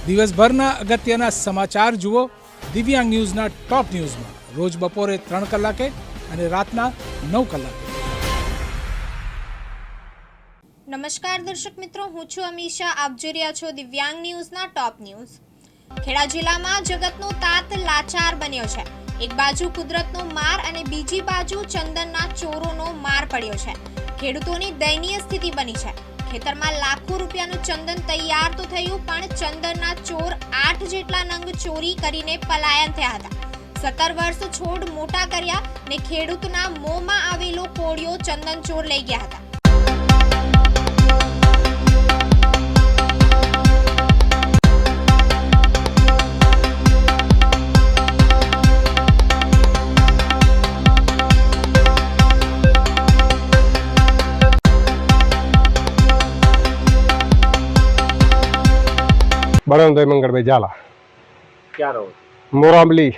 દિવસભરના અગત્યના સમાચાર જુઓ દિવ્યાંગ ન્યૂઝના ટોપ ન્યૂઝમાં રોજ બપોરે 3 કલાકે અને રાતના 9 કલાકે. નમસ્કાર દર્શક મિત્રો, હું છું અમીષા. આપ જોઈ રહ્યા છો દિવ્યાંગ ન્યૂઝના ટોપ ન્યૂઝ. ખેડા જિલ્લામાં જગતનો તાત લાચાર બન્યો છે. એક બાજુ કુદરતનો માર અને બીજી બાજુ ચંદનના ચોરોનો માર પડ્યો છે. ખેડૂતોની દયનીય સ્થિતિ બની છે. ખેતરમાં લાખો રૂપિયાનું ચંદન તૈયાર તો થયું, પણ ચંદનના ચોર 8 જેટલા નંગ ચોરી કરીને પલાયન થયા હતા. 17 વર્ષ છોડ મોટા કર્યા ને ખેડૂતના મોંમાં આવેલો કોળિયો ચંદન ચોર લઈ ગયા હતા. બળવંતભાઈ મંગળભાઈ ઝાલા. ક્યાં રહો? મોરાબલી.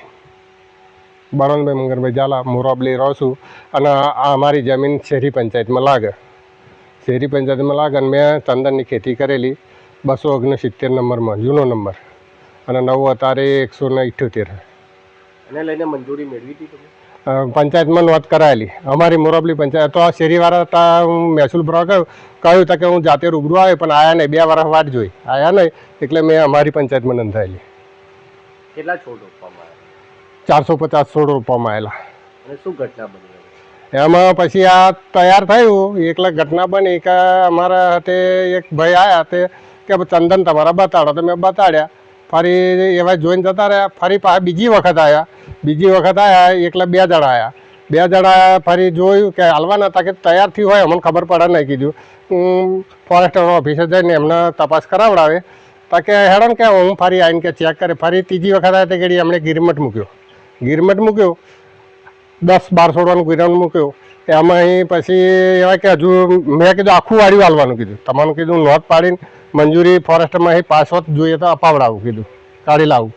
બળવંતભાઈ મંગળભાઈ ઝાલા, મોરાબલી રહું છું. અને આ અમારી જમીન શહેરી પંચાયતમાં લાગે. શહેરી પંચાયતમાં લાગે અને મેં ચંદનની ખેતી કરેલી 269 નંબરમાં, જૂનો નંબર. અને નવો અત્યારે 178. એને લઈને મંજૂરી મેળવી હતી તમે? પંચાયતમાં નોંધ કરાયેલી અમારી મોરાબલી પંચાયત. તો આ શેરીવાળા હું મહેસૂલ ભરવા કહ્યું કે હું જાતે રૂબરૂ આવે, પણ આયા નહીં. 2 વર્ષ વાટ જોઈ, આયા નહીં. એટલે મેં અમારી પંચાયતમાં નોંધાયેલી. કેટલા છોડ રોપવામાં આવ્યા? 450 છોડ રોપવામાં આવેલા. અને શું ઘટના બની? એમાં પછી આ તૈયાર થયું. એકલા ઘટના બની કે અમારા હાથે એક ભાઈ આવ્યા તે કે ચંદન તમારા બતાડો. તો મેં બતાડ્યા. ફરી એવા જોઈને જતા રહ્યા. ફરી પાછા બીજી વખત આવ્યા. એકલા 2 જણા આવ્યા. 2 જણા ફરી જોયું કે હાલવાના હતા કે તૈયાર થયું હોય, અમને ખબર પડે નહીં. કીધું ફોરેસ્ટર ઓફિસે જઈને એમને તપાસ કરાવડાવે. તો કે હેડો કે હું ફરી આવીને કે ચેક કરે. ફરી ત્રીજી વખત આવ્યા તે ઘડી એમણે ગિરમટ મૂક્યો. 10-12 છોડવાનું ગિરમટ મૂક્યો. એમાં અહીં પછી એવા કે હજુ મેં કીધું આખું વાળ્યું હાલવાનું કીધું. તમારું કીધું નોંધ પાડીને મંજૂરી ફોરેસ્ટમાં અહીં પાછો જોઈએ તો અપાવડાવું કીધું, કાઢી લાવું.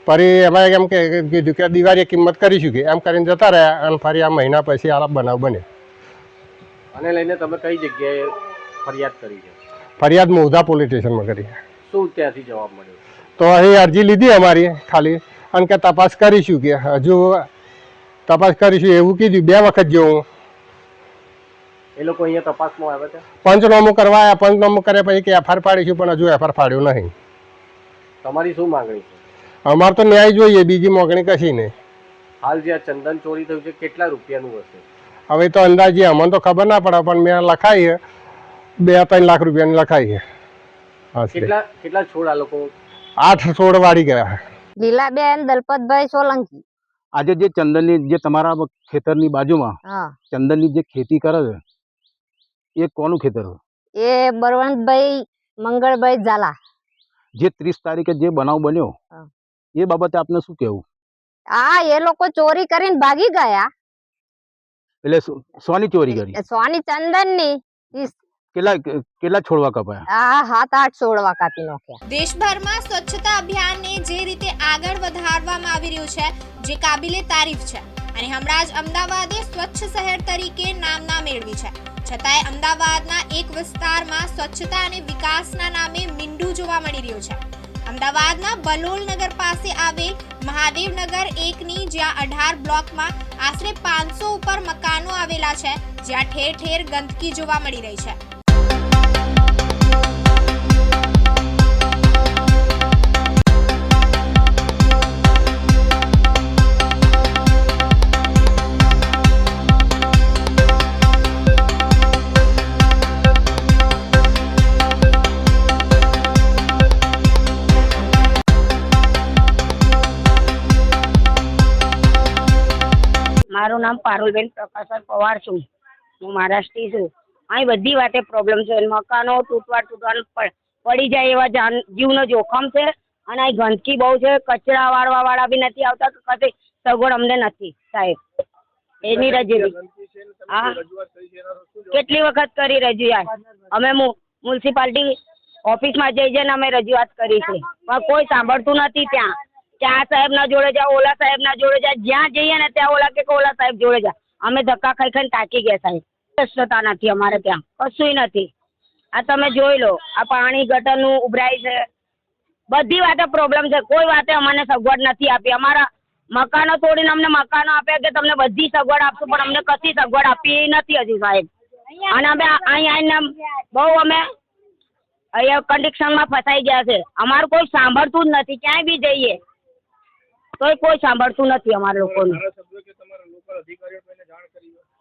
ફરી એમાં એમ કીધું કે દિવાળીએ કિંમત કરીશું કે એમ કરીને જતા રહ્યા. અને ફરી આ મહિના પછી આ બનાવ બન્યો. આને લઈને તમે કઈ જગ્યાએ ફરિયાદ કરી છે? ફરિયાદ મોધા પોલીસ સ્ટેશનમાં કરી. શું ત્યાંથી જવાબ મળ્યો? તો અહીં અરજી લીધી અમારી ખાલી, અને કે તપાસ કરીશું કે હજુ તપાસ કરીશું એવું કીધું. 2 વખત જેવું એ લોકો અહીંયા તપાસમાં આવ્યા હતા? પંચનામું કરવા આવ્યા. પંચનામું કર્યા પછી કે એફઆર પાડીશું, પણ હજુ એફઆર પાડ્યું નહીં. તમારી શું માંગણી છે? અમારે તો ન્યાય જોઈએ, બીજી મોગણી કશી નહીં. હાલ જે આ ચંદન ચોરી થયું છે કેટલા રૂપિયાનું હશે? હવે તો અંદાજે અમને તો ખબર ના પડે, પણ મેં લખાઈ 2-3 લાખ રૂપિયાની લખાઈ. કેટલા છોડ આ લોકો? 8 છોડ વાળી ગયા. લીલાબેન દલપતભાઈ સોલંકી. આજે જે ચંદનની જે તમારા ખેતરની બાજુમાં ચંદનની જે ખેતી કરે છે એ કોનું ખેતર? એ બળવંતભાઈ મંગળભાઈ ઝાલા. જે 30 તારીખે જે બનાવ બન્યો એ બાબતે આપને શું કહેવું? એ લોકો ચોરી કરીને ભાગી ગયા. એટલે સોની ચોરી કરી? સોની ચંદનની. કેટલા છોડવા કપાયા? 7-8 છોડવા કાપી નાખ્યા. દેશભરમાં સ્વચ્છતા અભિયાનને જે રીતે આગળ વધારવામાં આવી રહ્યું છે, જે કાબિલે તારીફ છે. અને હમણાં જ અમદાવાદે સ્વચ્છ શહેર તરીકે નામના મેળવી છે. છતાંય અમદાવાદના એક વિસ્તારમાં સ્વચ્છતા અને વિકાસના નામે મીંડું જોવા મળી રહ્યું છે. અમદાવાદના બલોલ નગર પાસે આવેલ મહાદેવનગર 1ની જ્યાં 18 બ્લોકમાં આશરે 500 ઉપર મકાનો આવેલા છે, જ્યાં ઠેર ઠેર ગંદકી જોવા મળી રહી છે. મારું નામ પારુલબેન પ્રકાશ પવાર છું. હું મહારાષ્ટ્રી છું. અહીં બધી વાતે પ્રોબ્લેમ છે. મકાનો તૂટવાનું પડી જાય એવા જીવનો જોખમ છે. અને અહીં ગંદકી બહુ છે. કચરા વાળવા વાળા બી નથી આવતા. કશે સગવડ અમને નથી સાહેબ. એની રજૂઆત કેટલી વખત કરી રજૂઆત અમે મ્યુનિસિપાલિટી ઓફિસમાં જઈને અમે રજૂઆત કરી છે, પણ કોઈ સાંભળતું નથી. ત્યાં સાહેબના જોડે જા, ઓલા સાહેબના જોડે જા, જ્યાં જઈએ ને ત્યાં ઓલા કે ઓલા સાહેબ જોડે જા. અમે ધક્કા ખાઈ ખાઈને તાકી ગયા સાહેબ. સ્વચ્છતા નથી અમારે ત્યાં, કશુંય નથી. આ તમે જોઈ લો, આ પાણી ગટરનું ઉભરાય છે. બધી વાતે પ્રોબ્લેમ છે. કોઈ વાતે અમને સગવડ નથી આપી. અમારા મકાનો તોડીને અમને મકાનો આપ્યા કે તમને બધી સગવડ આપશું, પણ અમને કશી સગવડ આપી નથી હજી સાહેબ. અને અમે અહીં આવીને બહુ અમે અહીંયા કન્ડિશનમાં ફસાઈ ગયા છે. અમારું કોઈ સાંભળતું જ નથી. ક્યાંય બી જઈએ તોય કોઈ સાંભળતું નથી અમારા લોકોનું.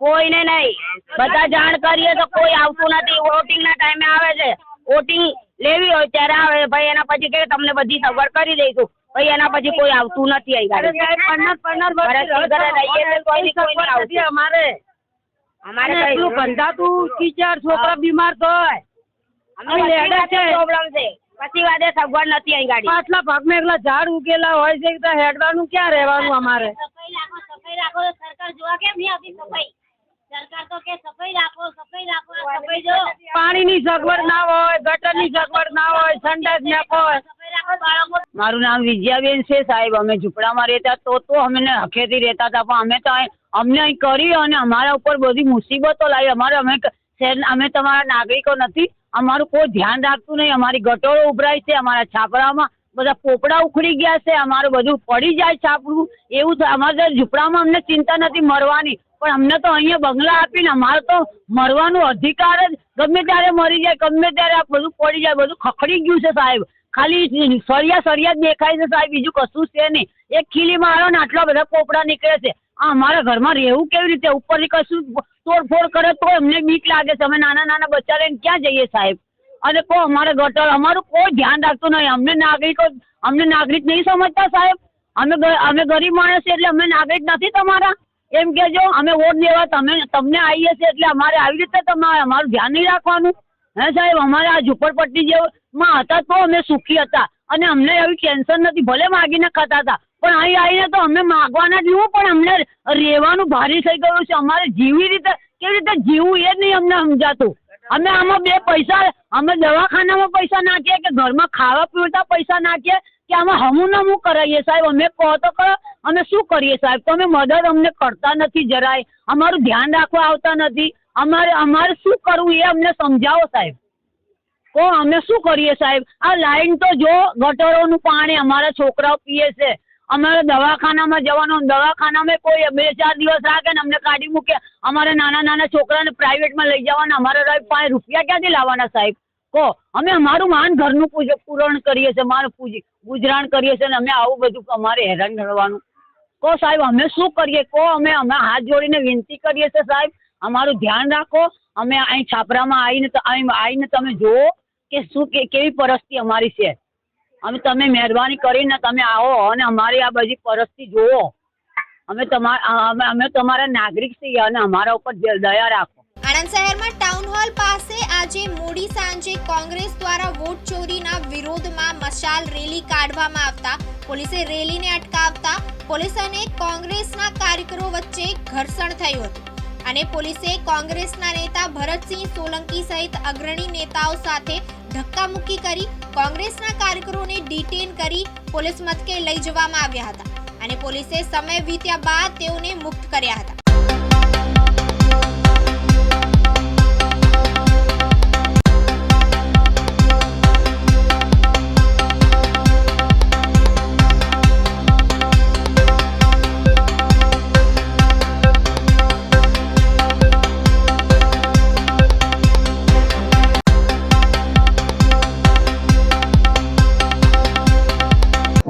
કોઈને નહીં. બધા જાણ કરીએ તો કોઈ આવતું નથી. વોટિંગના ટાઈમે આવે છે. વોટિંગ લેવી હોય ત્યારે આવે. ભાઈ એના પછી કે તમને બધી સગવડ કરી દઈશું. ભાઈ એના પછી કોઈ આવતું નથી. અમારે બંધાતું ટીચર છોકરા બીમાર થાય. પ્રોબ્લેમ છે. પછી વાદે સગવડ નથી અહીં ગાડી. આટલા ભાગમાં એકલા ઝાડ ઉગેલા હોય છે તો હેડવાનું ક્યાં રહેવાનું અમારે? સફાઈ રાખો તો સરકાર જોવા કેમ નહીં આવતી? સફાઈ સરકાર તો કે સફાઈ રાખો, સફાઈ રાખો. સફાઈ જો પાણીની સગવડ ના હોય, ગટરની સગવડ ના હોય, સંડાસ ના હોય. સફાઈ રાખો બાળકો. મારું નામ વિજયાબેન છે સાહેબ. અમે ઝૂંપડામાં રહેતા તો અમને હખેથી રહેતા હતા, પણ અમે તો અમને અહીં કરી અને અમારા ઉપર બધી મુસીબતો લાવી. અમે તમારા નાગરિકો નથી. અમારું કોઈ ધ્યાન રાખતું નહીં. અમારી ગટોરો ઉભરાય છે. અમારા છાપરામાં બધા પોપડા ઉખડી ગયા છે. અમારું બધું પડી જાય છાપરું એવું. અમારે ઝૂંપડામાં અમને ચિંતા નથી મરવાની, પણ અમને તો અહીંયા બંગલા આપીને અમારે તો મરવાનો અધિકાર જ. ગમે ત્યારે મરી જાય, ગમે ત્યારે આ બધું પડી જાય. બધું ખખડી ગયું છે સાહેબ. ખાલી સળિયા જ દેખાય છે સાહેબ, બીજું કશું છે નહીં. એક ખીલી મારો ને આટલા બધા પોપડા નીકળે છે. આ અમારા ઘરમાં રહેવું કેવી રીતે? ઉપરથી કશું તોડફોડ કરે તો અમને બીક લાગે છે. અમે નાના નાના બચ્ચા લઈને ક્યાં જઈએ સાહેબ? અને કોઈ અમારે ગટર અમારું કોઈ ધ્યાન રાખતું નહીં. અમને નાગરિક નહીં સમજતા સાહેબ. અમે ગરીબ માણસ છે એટલે અમે નાગરિક નથી તમારા એમ કહેજો. અમે વોટ દેવા તમને આવીએ છીએ એટલે અમારે આવી રીતે તમારે અમારું ધ્યાન નહીં રાખવાનું હે સાહેબ? અમારે આ ઝુંપડપટ્ટી જેમાં હતા તો અમે સુખી હતા અને અમને એવી ટેન્શન નથી. ભલે માગીને ખાતા હતા, પણ અહીં આવીને તો અમે માગવાના જ નહીં, પણ અમને રહેવાનું ભારી થઈ ગયું છે. અમારે કેવી રીતે જીવવું એ જ નહીં અમને સમજાતું. અમે આમાં બે પૈસા અમે દવાખાનામાં પૈસા નાખીએ કે ઘરમાં ખાવા પીવતા પૈસા નાખીએ કે આમાં હમું કરાવીએ સાહેબ? અમે કહો તો કરો, અમે શું કરીએ સાહેબ? તમે મદદ અમને કરતા નથી જરાય. અમારું ધ્યાન રાખવા આવતા નથી. અમારે શું કરવું એ અમને સમજાવો સાહેબ. કહો અમે શું કરીએ સાહેબ? આ લાઈન તો જો ગટરોનું પાણી અમારા છોકરાઓ પીએ છે. અમારે દવાખાનામાં જવાનું, દવાખાનામાં કોઈ 2-4 દિવસ રાખે ને અમને કાઢી મૂકે. અમારે નાના નાના છોકરાને પ્રાઇવેટમાં લઈ જવાના. અમારે ₹5 ક્યાંથી લાવવાના સાહેબ? કહો અમે અમારું માન ઘરનું પૂરણ કરીએ છીએ, મારું ગુજરાન કરીએ છીએ ને અમે આવું બધું અમારે હેરાન કરવાનું. કહો સાહેબ અમે શું કરીએ? કહો અમે હાથ જોડીને વિનંતી કરીએ છીએ સાહેબ, અમારું ધ્યાન રાખો. અમે અહીં છાપરામાં આવીને તમે જુઓ કે શું કેવી પરિસ્થિતિ અમારી છે. તમે મહેરબાની કરીને તમે આવો અને અમારી આ બધી પરિસ્થિતિ જુઓ. અમે તમારા નાગરિક છીએ અને અમારા ઉપર દયા રાખો. આણંદ શહેરમાં ટાઉન હોલ પાસે આજે મોડી સાંજે કોંગ્રેસ દ્વારા વોટ ચોરીના વિરોધમાં મશાલ રેલી કાઢવામાં આવતા પોલીસે રેલીને અટકાવતા પોલીસ અને કોંગ્રેસના કાર્યકરો વચ્ચે ઘર્ષણ થયું હતું અને પોલીસે કોંગ્રેસના નેતા ભરતસિંહ સોલંકી સહિત અગ્રણી નેતાઓ સાથે ધક્કામુક્કી કરી કોંગ્રેસના કાર્યકરોને ડિટેન કરી પોલીસ મથકે લઈ જવામાં આવ્યા હતા અને પોલીસે સમય વીત્યા બાદ તેઓને મુક્ત કર્યા હતા.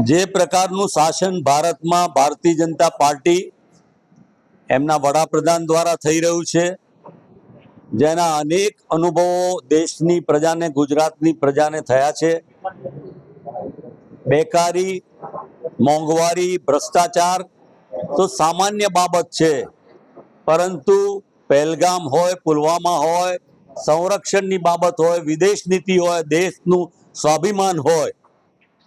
જે પ્રકારનું શાસન ભારતમાં ભારતીય જનતા પાર્ટી એમના વડાપ્રધાન દ્વારા થઈ રહ્યું છે, જેના અનેક અનુભવો દેશની પ્રજાને, ગુજરાતની પ્રજાને થયા છે. બેકારી, મોંઘવારી, ભ્રષ્ટાચાર તો સામાન્ય બાબત છે, પરંતુ પહેલગામ હોય, પુલવામા હોય, સંરક્ષણની બાબત હોય, વિદેશ નીતિ હોય, દેશનું સ્વાભિમાન હોય,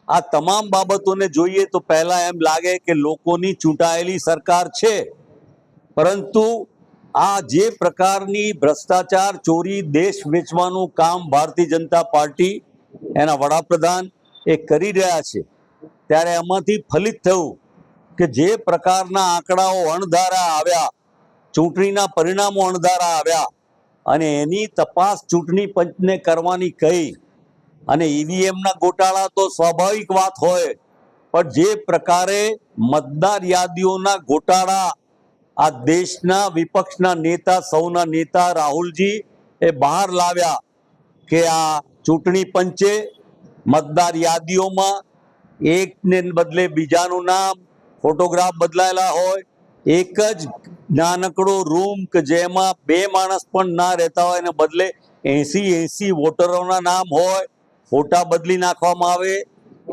આ તમામ બાબતોને જોઈએ તો પહેલા એમ લાગે કે લોકોની ચૂંટાયેલી સરકાર છે, પરંતુ આ જે પ્રકારની ભ્રષ્ટાચાર, ચોરી, દેશ વેચવાનું કામ ભારતીય જનતા પાર્ટી એના વડાપ્રધાન એ કરી રહ્યા છે, ત્યારે એમાંથી ફલિત થયું કે જે પ્રકારના આંકડાઓ અણધારા આવ્યા, ચૂંટણીના પરિણામો અણધારા આવ્યા અને એની તપાસ ચૂંટણી પંચને કરવાની કહી અને ઈવીએમના ગોટાળા તો સ્વાભાવિક વાત હોય, પણ જે પ્રકારે મતદાર યાદીઓના ગોટાળા આ દેશના વિપક્ષના નેતા, સૌના નેતા રાહુલજી એ બહાર લાવ્યા કે આ ચૂંટણી પંચે મતદાર યાદીઓમાં એકને બદલે બીજાનું નામ, ફોટોગ્રાફ બદલાયેલા હોય, એક જ નાનકડો રૂમ કે જેમાં 2 માણસ પણ ના રહેતા હોય એને બદલે 80 વોટરોના નામ હોય, ફોટા બદલી નાખવામાં આવે,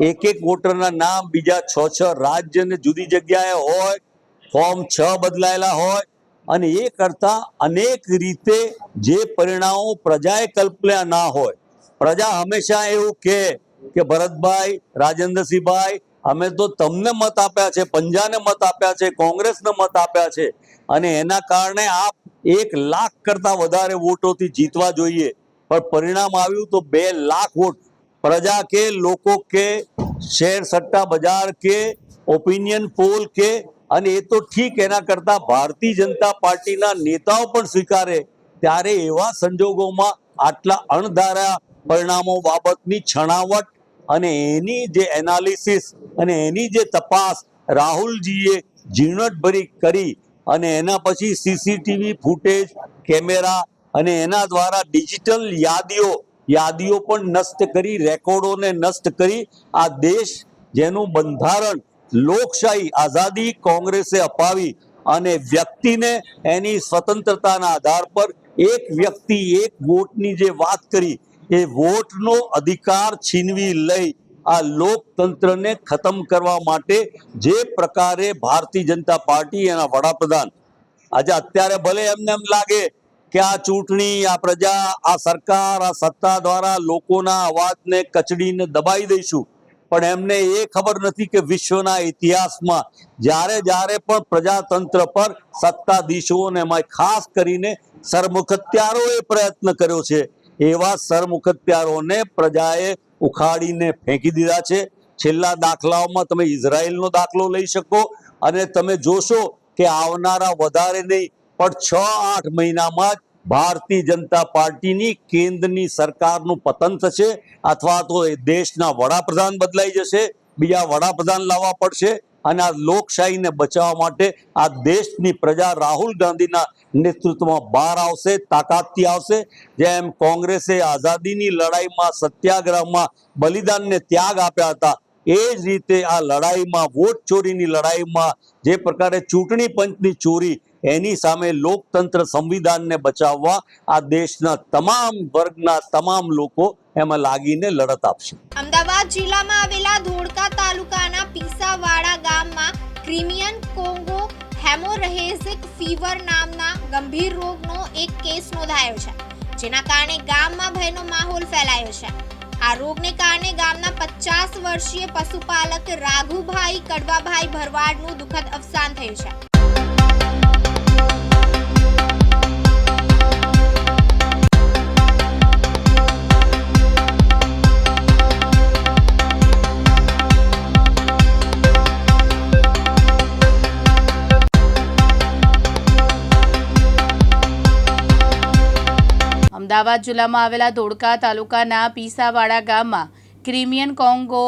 એક વોટરના નામ બીજા 6 રાજ્ય ને જુદી જગ્યાએ હોય, ફોર્મ 6 બદલાયેલા હોય, અને એ કરતા અનેક રીતે જે પરિણામો પ્રજાએ કલ્પ્યા ના હોય. પ્રજા હંમેશા એવું કે ભરતભાઈ, રાજેન્દ્રસિંહભાઈ, અમે તો તમને મત આપ્યા છે, પંજાને મત આપ્યા છે, કોંગ્રેસને મત આપ્યા છે, અને એના કારણે આપ 1 લાખ કરતા વધારે વોટોથી જીતવા જોઈએ, પણ પરિણામ આવ્યું તો 2 લાખ વોટ. પ્રજા કે, લોકો કે, શેર સટ્ટા બજાર કે, ઓપિનિયન પોલ કે, અને એ તો ઠીક, એના કરતા ભારતીય જનતા પાર્ટીના નેતાઓ પણ સ્વીકારે, ત્યારે એવા સંજોગોમાં આટલા અણધાર્યા પરિણામો બાબતની છણાવટ અને એની જે એનાલિસિસ અને એની જે તપાસ રાહુલજીએ ઝીણવટભરી કરી, અને એના પછી સીસીટીવી ફૂટેજ, કેમેરા અને એના દ્વારા ડિજિટલ યાદીઓ પણ નષ્ટ કરી, રેકોર્ડોને નષ્ટ કરી, આ દેશ જેનું બંધારણ લોકશાહી આઝાદી કોંગ્રેસે અપાવી અને વ્યક્તિને એની સ્વતંત્રતાના આધાર પર એક વ્યક્તિ એક વોટની જે વાત કરી, એ વોટનો અધિકાર છીનવી લઈ આ લોકતંત્રને ખતમ કરવા માટે જે પ્રકારે ભારતીય જનતા પાર્ટી એના વડાપ્રધાન આજે અત્યારે ભલે એમને એમ લાગે કે આ ચૂંટણી, આ પ્રજા, આ સરકાર, આ સત્તા દ્વારા લોકોના અવાજને કચડીને દબાઈ દઈશું, પણ એમને એ ખબર નથી કે વિશ્વના ઇતિહાસમાં જ્યારે પણ પ્રજાતંત્ર પર સત્તાધીશોને એમાં ખાસ કરીને સરમુખત્યારોએ પ્રયત્ન કર્યો છે, એવા સરમુખત્યારોને પ્રજાએ ઉખાડીને ફેંકી દીધા છે. છેલ્લા દાખલાઓમાં તમે ઇઝરાયલનો દાખલો લઈ શકો, અને તમે જોશો કે આવનારા વધારે નહીં પણ 6-8 મહિનામાં જ ભારતીય જનતા પાર્ટીની કેન્દ્રની સરકારનું પતન થશે, અથવા તો એ દેશના વડાપ્રધાન બદલાઈ જશે, બીજા વડાપ્રધાન લાવવા પડશે, અને આ લોકશાહીને બચાવવા માટે આ દેશની પ્રજા રાહુલ ગાંધીના નેતૃત્વમાં બહાર આવશે, તાકાતથી આવશે. જેમ કોંગ્રેસે આઝાદીની લડાઈમાં, સત્યાગ્રહમાં બલિદાનને ત્યાગ આપ્યા હતા, એ જ રીતે આ લડાઈમાં, વોટ ચોરીની લડાઈમાં, જે પ્રકારે ચૂંટણી પંચની ચોરી, એની સામે લોકતંત્ર સંવિધાનને બચાવવા આ દેશના તમામ વર્ગના તમામ લોકો એમાં લાગીને લડત આપશે. અમદાવાદ જિલ્લામાં આવેલા ધોળકા તાલુકાના પીસાવાડા ગામમાં ક્રિમિયન કોંગો હેમોરેજિક ફીવર નામના ગંભીર રોગનો એક કેસ નોંધાયો છે, જેના કારણે ગામમાં ભયનો માહોલ ફેલાયો છે. આ રોગને કારણે ગામના 50 વર્ષીય પશુપાલક રાઘુભાઈ કડવાભાઈ ભરવાડનું દુઃખદ અવસાન થયું છે. અમદાવાદ જિલ્લામાં આવેલા ધોળકા તાલુકાના પીસાવાડા ગામમાં ક્રિમિયન કોંગો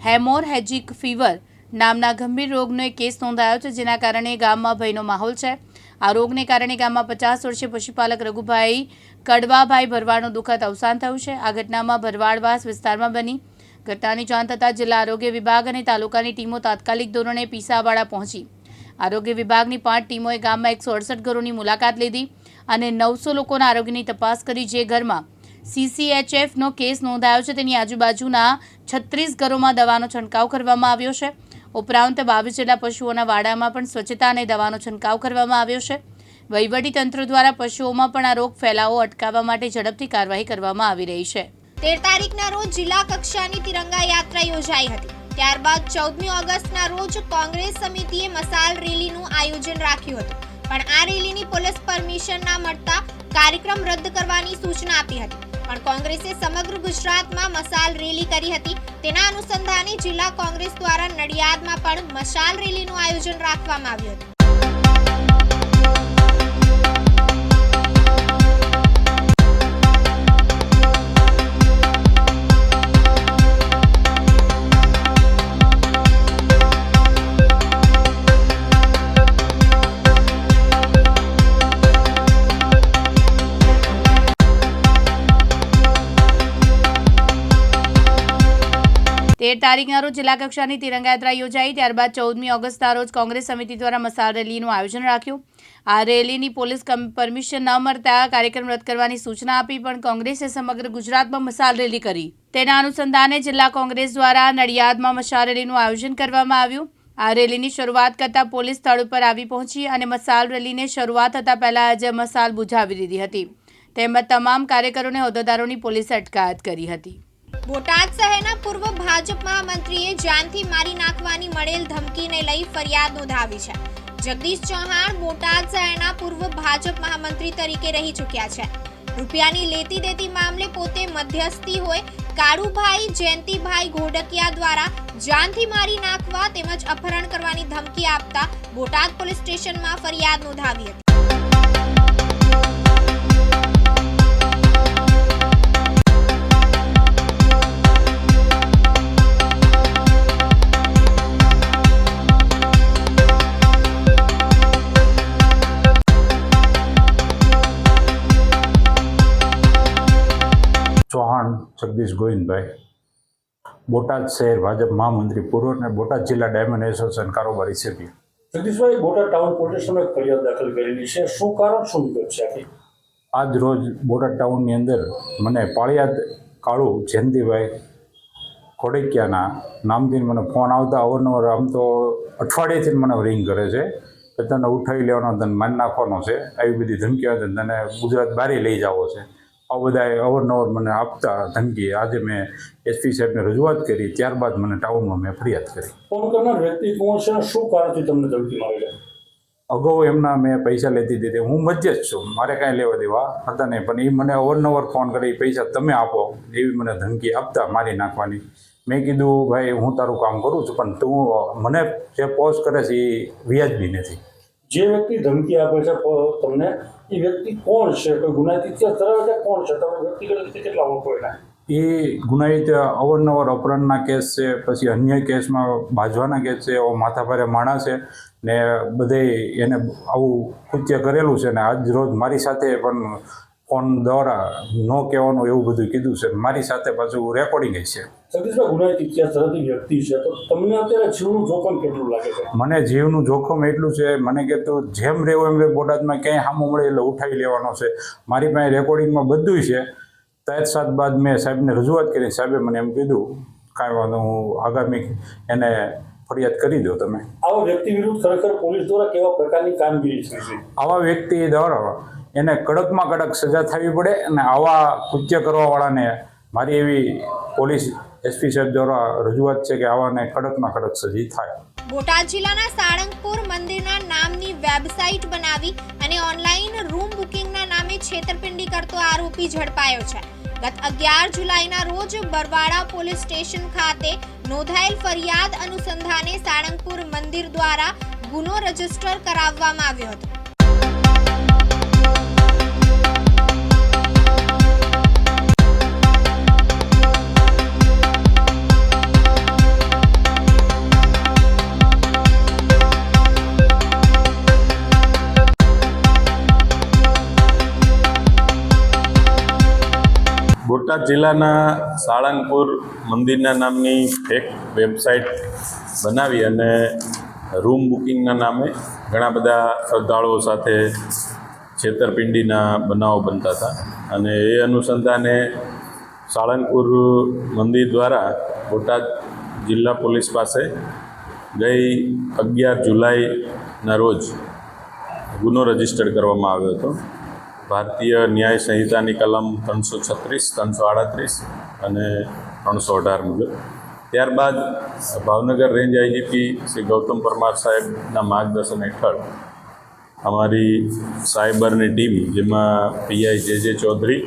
હેમોરેજિક ફીવર નામના ગંભીર રોગનો એક કેસ નોંધાયો છે, જેના કારણે ગામમાં ભયનો માહોલ છે. આ રોગને કારણે ગામમાં 50 વર્ષીય પશુપાલક રઘુભાઈ કડવાભાઈ ભરવાડનું દુઃખદ અવસાન થયું છે. આ ઘટનામાં ભરવાડવાસ વિસ્તારમાં બની. ઘટનાની જાણ થતાં જિલ્લા આરોગ્ય વિભાગ અને તાલુકાની ટીમો તાત્કાલિક ધોરણે પીસાવાડા પહોંચી. આરોગ્ય વિભાગની 5 ટીમોએ ગામમાં 168 ઘરોની મુલાકાત લીધી અને 900 લોકોના આરોગ્યની તપાસ કરી. જે ઘરમાં CCHFનો કેસ નોંધાયો છે તેની આજુબાજુના 36 ઘરોમાં દવાનો છંટકાવ કરવામાં આવ્યો છે. ઉપરાંત 22 જેટલા પશુઓના વાડામાં પણ સ્વચ્છતા અને દવાનો છંટકાવ કરવામાં આવ્યો છે. વહીવટીતંત્ર દ્વારા પશુઓમાં પણ આ રોગ ફેલાવો અટકાવવા માટે ઝડપથી કાર્યવાહી કરવામાં આવી રહી છે. 13 તારીખના રોજ જિલ્લા કક્ષાની તિરંગા યાત્રા યોજાઈ હતી. ત્યારબાદ 14મી ઓગસ્ટના રોજ કોંગ્રેસ સમિતિએ મશાલ રેલીનું આયોજન રાખ્યું હતું, પણ આ રેલીની પોલીસ પરમિશન ના મળતા કાર્યક્રમ રદ કરવાની સૂચના આપી હતી. પણ કોંગ્રેસે સમગ્ર ગુજરાતમાં મશાલ રેલી કરી હતી. તેના અનુસંધાને જિલ્લા કોંગ્રેસ દ્વારા નડિયાદમાં પણ મશાલ રેલીનું આયોજન રાખવામાં આવ્યું હતું. 13 તારીખના રોજ જિલ્લા કક્ષાની તિરંગા યાત્રા યોજાઈ. ત્યારબાદ 14મી ઓગસ્ટના રોજ કોંગ્રેસ સમિતિ દ્વારા મસાલ રેલીનું આયોજન રાખ્યું. આ રેલીની પોલીસ પરમિશન ન મળતા કાર્યક્રમ રદ કરવાની સૂચના આપી, પણ કોંગ્રેસે સમગ્ર ગુજરાતમાં મસાલ રેલી કરી. તેના અનુસંધાને જિલ્લા કોંગ્રેસ દ્વારા નડિયાદમાં મસાલ રેલીનું આયોજન કરવામાં આવ્યું. આ રેલીની શરૂઆત કરતાં પોલીસ સ્થળ ઉપર આવી પહોંચી અને મસાલ રેલીને શરૂઆત થતાં પહેલાં જ મસાલ બુઝાવી દીધી હતી. તેમજ તમામ કાર્યકરોને હોદ્દેદારોની પોલીસે અટકાયત કરી હતી. બોટાદ શહેરના પૂર્વ ભાજપ મહામંત્રીએ જાનથી મારી નાખવાની મળેલ ધમકીને લઈ ફરિયાદ નોંધાવી છે. જગદીશ ચૌહાણ બોટાદ શહેરના પૂર્વ ભાજપ મહામંત્રી તરીકે રહી ચૂક્યા છે. રૂપિયાની લેતી દેતી મામલે પોતે મધ્યસ્થી હોય કાળુભાઈ જયંતિભાઈ ઘોડકિયા દ્વારા જાનથી મારી નાખવા તેમજ અપહરણ કરવાની ધમકી આપતા બોટાદ પોલીસ સ્ટેશનમાં ફરિયાદ નોંધાવી હતી. ચૌહાણ જગદીશ ગોવિંદભાઈ, બોટાદ શહેર ભાજપ મહામંત્રી પૂર્વ અને બોટાદ જિલ્લા ડાયમંડ એસોસિએશન કારોબારી સભ્ય. જગદીશભાઈ, બોટાદ ટાઉન પોલીસ સ્ટેશનમાં એક ફરિયાદ દાખલ કરેલી છે. શું કારણ, શું વિગત છે આખી? આજ રોજ બોટાદ ટાઉનની અંદર મને પાળિયાદ કાળુ જયંતિભાઈ ખોડકિયાના નામથી મને ફોન આવતા અવારનવાર, આમ તો અઠવાડિયેથી મને રિંગ કરે છે કે તને ઉઠાવી લેવાનો, તને મારી નાખવાનો છે, આવી બધી ધમકી આવે, તને ગુજરાત બહાર લઈ જવો છે, આ બધા અવારનવાર મને આપતા ધમકી. આજે મેં એસપી સાહેબને રજૂઆત કરી, ત્યારબાદ મને ટાઉનમાં મેં ફરિયાદ કરી. ફોન કરનાર વ્યક્તિ કોણ છે અને શું કારણથી તમને ધમકી મારી? અગાઉ એમના મેં પૈસા લેતી દીધી. હું મધ્ય જ છું, મારે કાંઈ લેવા દેવા હતા નહીં, પણ એ મને અવારનવાર ફોન કરી પૈસા તમે આપો એવી મને ધમકી આપતા મારી નાખવાની. મેં કીધું ભાઈ હું તારું કામ કરું છું, પણ તું મને જે પોસ્ટ કરે છે એ વ્યાજબી નથી. જે વ્યક્તિ ધમકી આપે છે તમને, એ વ્યક્તિ કોણ છે? કોઈ ગુનાહિત ઇતિહાસ ધરાવે છે? કોણ છે? તમે વ્યક્તિગત રીતે કેટલા ઓળખો એના? એ ગુનાહિત અવારનવાર અપહરણના કેસ છે, પછી અન્ય કેસમાં બાજવાના કેસ છે, એવો માથાભારે માણસ છે ને બધે એને આવું કૃત્ય કરેલું છે. ને આજ રોજ મારી સાથે પણ ફોન દ્વારા ન કહેવાનું એવું બધું કીધું છે. મારી સાથે પાછું રેકોર્ડિંગ છે. જગદીશભાઈ, ગુનાહિત ઇતિહાસ ધરાવતી વ્યક્તિ છે, તો તમને અત્યારે જીવનું જોખમ કેટલું લાગે છે? મને જીવનું જોખમ એટલું છે, મને કે તું જેમ રહેવું એમ રહે, બોટાદમાં ક્યાંય સામું મળે એટલે ઉઠાવી લેવાનો છે. મારી પાસે રેકોર્ડિંગમાં બધું છે. ત્યાર બાદ મેં સાહેબને રજૂઆત કરી. સાહેબે મને એમ કીધું કાંઈ વાંધો, હું આગામી એને ફરિયાદ કરી દો તમે. આવા વ્યક્તિ વિરુદ્ધ ખરેખર પોલીસ દ્વારા કેવા પ્રકારની કામગીરી છે? આવા વ્યક્તિ દ્વારા એને કડકમાં કડક સજા થવી પડે અને આવા કૃત્ય કરવાવાળાને મારી એવી પોલીસ એસપી સાહેબ દ્વારા રજૂઆત છે કે આવાને કડકમાં કડક સજા થાય. બોટાદ જિલ્લાના સાળંગપુર મંદિરના નામની વેબસાઇટ બનાવી અને ઓનલાઈન રૂમ બુકિંગના નામે છેતરપિંડી કરતો આરોપી ઝડપાયો છે. ગત 11 જુલાઈના રોજ બરવાડા પોલીસ સ્ટેશન ખાતે નોંધાયેલ ફરિયાદ અનુસંધાને સાળંગપુર મંદિર દ્વારા ગુનો રજીસ્ટર કરાવવામાં આવ્યો હતો. બોટાદ જિલ્લાના સાળંગપુર મંદિરના નામની એક વેબસાઇટ બનાવી અને રૂમ બુકિંગના નામે ઘણા બધા શ્રદ્ધાળુઓ સાથે છેતરપિંડીના બનાવો બનતા હતા. અને એ અનુસંધાને સાળંગપુર મંદિર દ્વારા બોટાદ જિલ્લા પોલીસ પાસે ગઈ 11 જુલાઈના રોજ ગુનો રજીસ્ટર કરવામાં આવ્યો હતો. ભારતીય ન્યાય સંહિતાની કલમ 336, 338 અને 318 મુજબ. ત્યારબાદ ભાવનગર રેન્જ આઈજીપી શ્રી ગૌતમ પરમાર સાહેબના માર્ગદર્શન હેઠળ અમારી સાયબરની ટીમ, જેમાં પીઆઈ જે ચૌધરી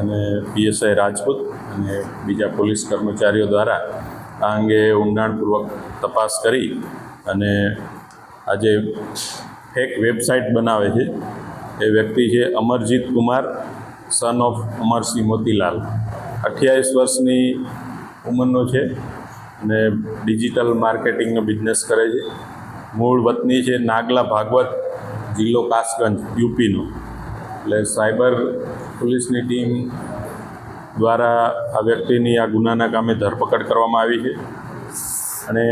અને પીએસઆઈ રાજપૂત અને બીજા પોલીસ કર્મચારીઓ દ્વારા આ અંગે ઊંડાણપૂર્વક તપાસ કરી અને આજે એક વેબસાઇટ બનાવે છે. એ વ્યક્તિ છે અમરજીત કુમાર, સન ઓફ અમરસિંહ મોતીલાલ. 28 વર્ષની ઉંમરનો છે અને ડિજિટલ માર્કેટિંગનો બિઝનેસ કરે છે. મૂળ વતની છે નાગલા ભાગવત, જિલ્લો કાસગંજ, યુપીનો. એટલે સાયબર પોલીસની ટીમ દ્વારા આ વ્યક્તિની આ ગુનાના કામે ધરપકડ કરવામાં આવી છે અને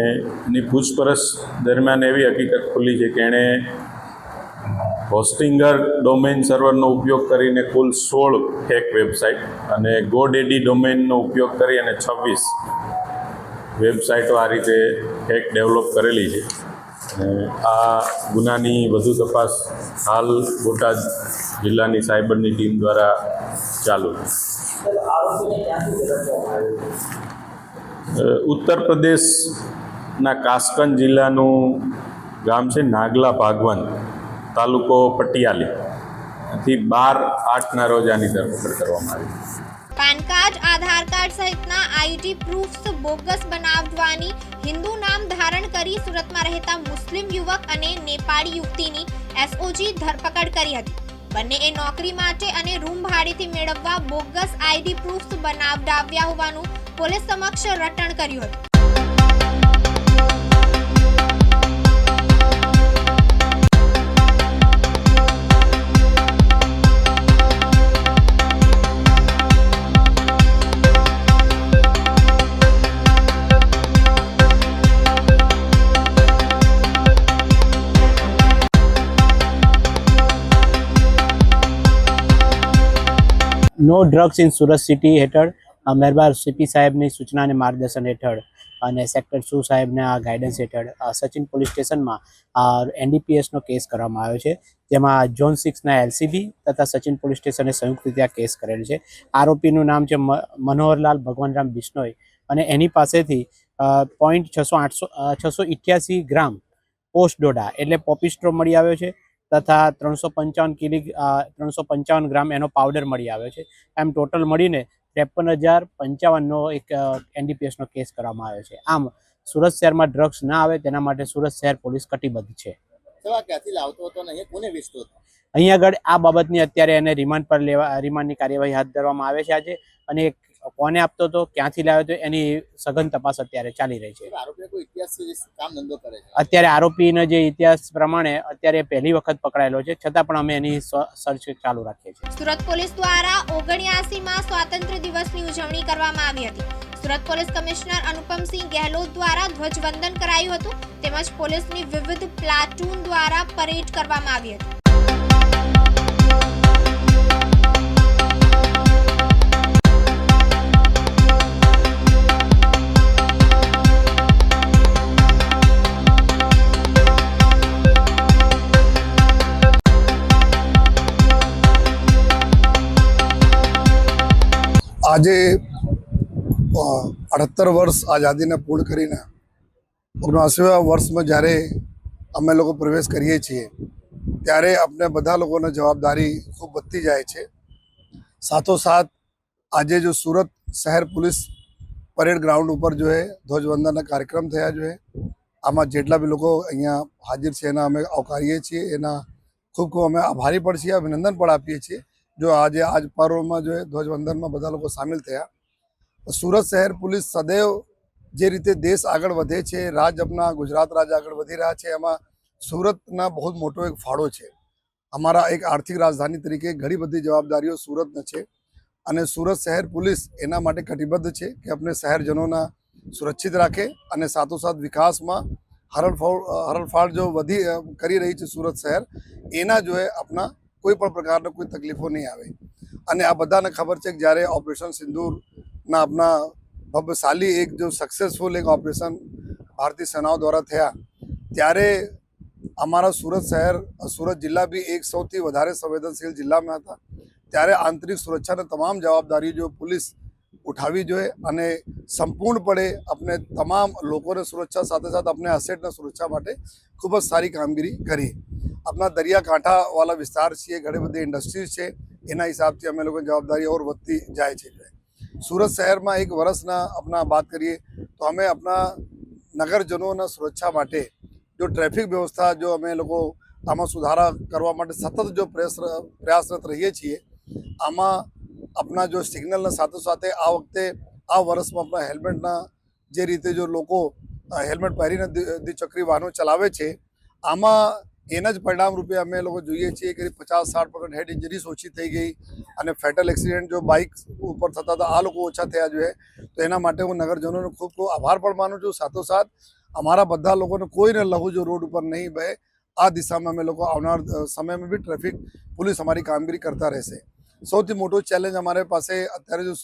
એની પૂછપરછ દરમિયાન એવી હકીકત ખુલી છે કે એણે હોસ્ટિંગર ડોમેઇન સર્વરનો ઉપયોગ કરીને કુલ 16 ફેક વેબસાઇટ અને ગોડેડી ડોમેઇનનો ઉપયોગ કરી અને 26 વેબસાઇટો આ રીતે ફેક ડેવલપ કરેલી છે. અને આ ગુનાની વધુ તપાસ હાલ બોટાદ જિલ્લાની સાયબરની ટીમ દ્વારા ચાલુ છે. ઉત્તર પ્રદેશના કાસકન જિલ્લાનું ગામ છે નાગલા ભાગવન, તાલુકો પટિયાલી. થી 12/8ના રોજ આની ધરપકડ કરવામાં આવી. પાન કાર્ડ, આધાર કાર્ડ સહિતના આઈડી પ્રૂફ્સ બોગસ બનાવવાની હિન્દુ નામ ધારણ કરી સુરતમાં રહેતા મુસ્લિમ યુવક અને નેપાળી યુવતીની એસઓજી ધરપકડ કરી હતી. બંનેએ નોકરી માટે અને રૂમ ભાડેથી મેળવવા બોગસ આઈડી પ્રૂફ્સ બનાવડાવ્યા હોવાનું પોલીસ સમક્ષ રટણ કર્યું હતું. No drugs in Surat city હેઠળ મહેરબાન સીપી સાહેબની સૂચના અને માર્ગદર્શન હેઠળ અને સેક્ટર 2 સાહેબના ગાઈડન્સ હેઠળ સચિન પોલીસ સ્ટેશનમાં એનડીપીએસનો કેસ કરવામાં આવ્યો છે, જેમાં ઝોન 6ના એલસીબી તથા સચિન પોલીસ સ્ટેશને સંયુક્ત રીતે આ કેસ કરેલ છે. આરોપીનું નામ છે મનોહરલાલ ભગવાનરામ બિશ્નોઈ અને એની પાસેથી 688 ગ્રામ પોસ્ટ ડોડા એટલે પોપીસ્ટ્રો મળી આવ્યો છે તથા 355 ગ્રામ એનો પાવડર મળી આવ્યો છે. એમ ટોટલ મળીને 53,055નો એક એનડીપીએસનો કેસ કરવામાં આવ્યો છે. આમ સુરત શહેરમાં ડ્રગ્સ ના આવે તેના માટે સુરત શહેર પોલીસ કટિબદ્ધ છે. અહીંયા આગળ આ બાબતની અત્યારે એને રિમાન્ડની કાર્યવાહી હાથ ધરવામાં આવે છે આજે, અને કોને આપતો હતો, ક્યાંથી લાવ્યો હતો, એની સઘન તપાસ અત્યારે ચાલી રહી છે. અત્યારે આરોપીનો જે ઇતિહાસ પ્રમાણે અત્યારે પહેલી વખત પકડાયેલો છે, છતાં પણ અમે એની સર્ચ ચાલુ રાખીએ છીએ. સુરત પોલીસ દ્વારા 79માં સ્વાતંત્ર્ય દિવસની ઉજવણી કરવામાં આવી હતી. સુરત પોલીસ કમિશનર અનુપમસિંહ ગેહલોત દ્વારા ધ્વજવંદન કરાયું હતું, તેમજ પોલીસની વિવિધ પ્લાટૂન દ્વારા પરેડ કરવામાં આવી હતી. આજે 78 વર્ષ આઝાદીને પૂર્ણ કરીને 79મા વર્ષમાં જ્યારે અમે લોકો પ્રવેશ કરીએ છીએ ત્યારે આપણે બધા લોકોને જવાબદારી ખૂબ વધતી જાય છે. સાથોસાથ આજે જો સુરત શહેર પોલીસ પરેડ ગ્રાઉન્ડ ઉપર જો ધ્વજવંદનના કાર્યક્રમ થયા જો આમાં જેટલા બી લોકો અહીંયા હાજર છે એના અમે આવકારીએ છીએ, એના ખૂબ ખૂબ અમે આભારી પણ છીએ, અભિનંદન પણ આપીએ છીએ. જો આજે આજ પર્વમાં જો ધ્વજવંદનમાં બધા લોકો સામેલ થયા. સુરત શહેર પોલીસ સદૈવ જે રીતે દેશ આગળ વધે છે, આપણા ગુજરાત રાજ્ય આગળ વધી રહ્યા છે, એમાં સુરતના બહુ મોટો એક ફાળો છે. અમારા એક આર્થિક રાજધાની તરીકે ઘણી બધી જવાબદારીઓ સુરતને છે અને સુરત શહેર પોલીસ એના માટે કટિબદ્ધ છે કે આપણે શહેરજનોના સુરક્ષિત રાખે અને સાથોસાથ વિકાસમાં હરણફાળ જો કરી રહી છે સુરત શહેર, એના જો આપણા કોઈ પણ પ્રકારના કોઈ તકલીફો નહીં આવે. અને આ બધાને ખબર છે કે જ્યારે ઓપરેશન સિંદૂરના આપણા ભવ્યશાલી એક જો સક્સેસફુલ એક ઓપરેશન ભારતીય સેનાઓ દ્વારા થયા ત્યારે અમારા સુરત જિલ્લા બી એક સૌથી વધારે સંવેદનશીલ જિલ્લામાં હતા. ત્યારે આંતરિક સુરક્ષાની તમામ જવાબદારી જો પોલીસ ઉઠાવવી જોઈએ અને સંપૂર્ણપણે આપણે તમામ લોકોને સુરક્ષા સાથે સાથે આપણે એસેટના સુરક્ષા માટે ખૂબ જ સારી કામગીરી કરી. આપણા દરિયાકાંઠાવાળા વિસ્તાર છીએ, ઘણી બધી ઇન્ડસ્ટ્રીઝ છે, એના હિસાબથી અમે લોકોની જવાબદારી ઓર વધતી જાય છે. સુરત શહેરમાં એક વર્ષના આપણા વાત કરીએ તો અમે આપણા નગરજનોના સુરક્ષા માટે જો ટ્રાફિક વ્યવસ્થા જો અમે લોકો આમાં સુધારા કરવા માટે સતત જો પ્રયાસરત રહીએ છીએ. આમાં આપણા જો સિગ્નલના સાથે આ વખતે આ વર્ષમાં આપણા હેલ્મેટના જે રીતે જો લોકો હેલ્મેટ પહેરીને દ્વિચક્રી વાહનો ચલાવે છે, આમાં એના જ પરિણામ રૂપે અમે લોકો જોઈએ છીએ કે 50-60% હેડ ઇન્જરીઝ ઓછી થઈ ગઈ અને ફેટલ એક્સિડન્ટ જો બાઇક ઉપર થતા હતા આ લોકો ઓછા થયા જોઈએ. તો એના માટે હું નગરજનોનો ખૂબ ખૂબ આભાર પણ માનું છું. સાથોસાથ અમારા બધા લોકોને કોઈને લહુ જો રોડ ઉપર નહીં બહે આ દિશામાં અમે લોકો આવનાર સમયમાં બી ટ્રાફિક પોલીસ અમારી કામગીરી કરતા રહેશે. સૌથી મોટો ચેલેન્જ અમારે પાસે અત્યારે જો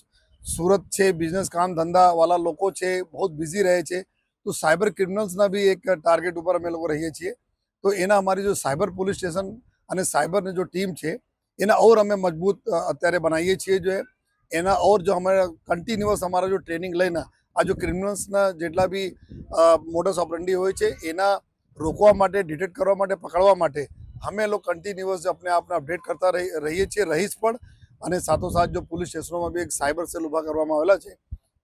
સુરત છે, બિઝનેસ કામ ધંધાવાળા લોકો છે, બહુ બિઝી રહે છે, તો સાયબર ક્રિમિનલ્સના બી એક ટાર્ગેટ ઉપર અમે લોકો રહીએ છીએ. તો એના અમારી જો સાયબર પોલીસ સ્ટેશન અને સાયબરની જો ટીમ છે એના ઓર અમે મજબૂત અત્યારે બનાવીએ છીએ. જો એના ઓર જો અમારા કન્ટિન્યુઅસ અમારા જો ટ્રેનિંગ લઈને આ જો ક્રિમિનલ્સના જેટલા બી મોડસ ઓપરેન્ડી હોય છે એના રોકવા માટે, ડિટેક્ટ કરવા માટે, પકડવા માટે અમે લોકો કન્ટિન્યુઅસ આપણે અપડેટ કરતા રહીએ છીએ, રહીશ પણ. અને સાથોસાથ જો પોલીસ સ્ટેશનોમાં બી એક સાયબર સેલ ઊભા કરવામાં આવેલા છે.